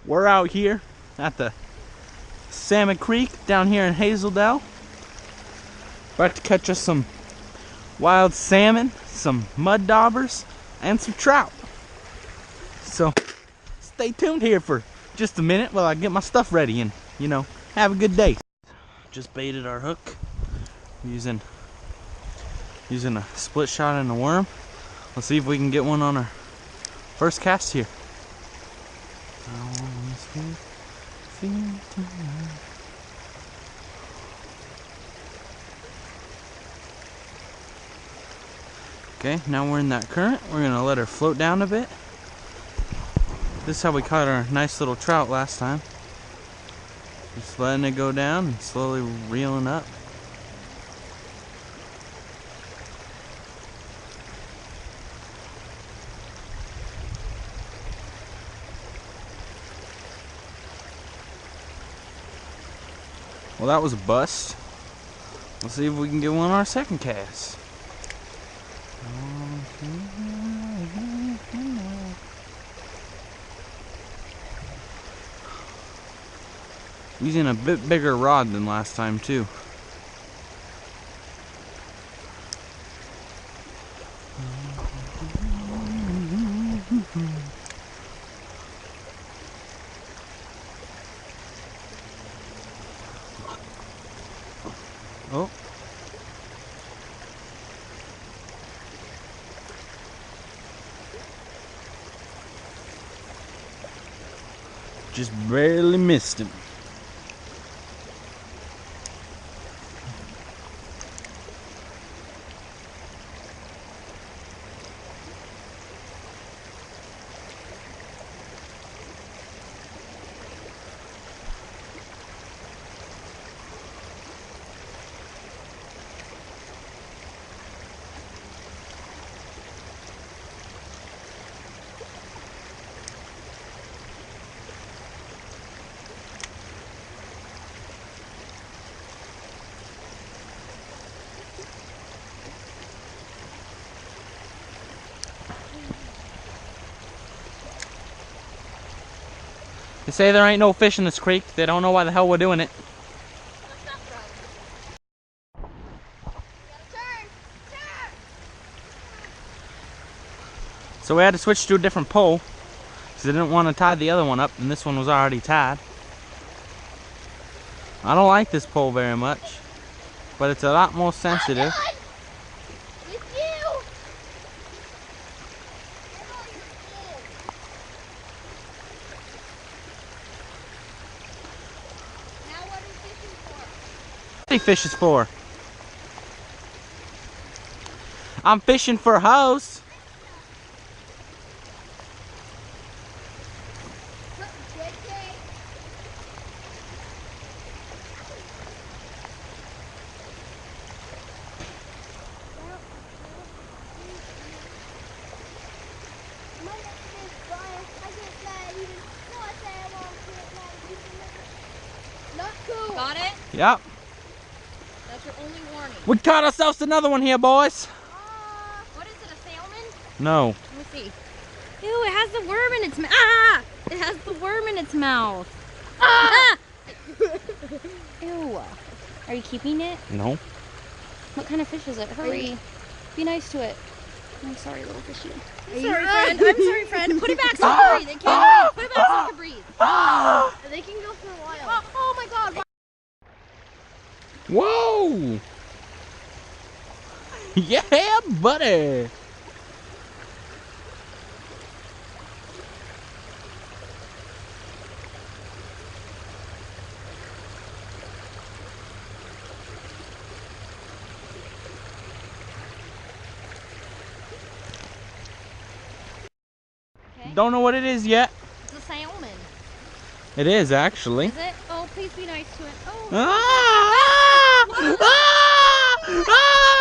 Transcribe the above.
We're out here at the Salmon Creek down here in Hazeldale. About to catch us some wild salmon, some mud daubers, and some trout. So stay tuned here for just a minute while I get my stuff ready and, you know, have a good day. Just baited our hook using a split shot and a worm. Let's see if we can get one on our first cast here. Okay, now we're in that current. We're gonna let her float down a bit. This is how we caught our nice little trout last time. Just letting it go down and slowly reeling up. Well, that was a bust. Let's see if we can get one on our second cast. Using a bit bigger rod than last time too. Oh. Just barely missed him. They say there ain't no fish in this creek. They don't know why the hell we're doing it. So we had to switch to a different pole because they didn't want to tie the other one up, and this one was already tied. I don't like this pole very much, but it's a lot more sensitive. Fish is for. I'm fishing for hoes. Got it? Yep. That's your only warning. We caught ourselves another one here, boys. What is it, a salmon? No. Let me see. Ew, it has the worm in its mouth. Ah! It has the worm in its mouth. Ah! Ew. Are you keeping it? No. What kind of fish is it? Hurry. Be nice to it. I'm sorry, little fishy. I'm sorry, friend. I'm sorry, friend. Put it back so it can breathe. They can't breathe. Put it back so it can breathe. They can go for a while. Oh my god. Whoa! Yeah, buddy! Okay. Don't know what it is yet. It's a salmon. It is, actually. Is it? Oh, please be nice to it. Oh. Ah! Ah! Ah! Ah!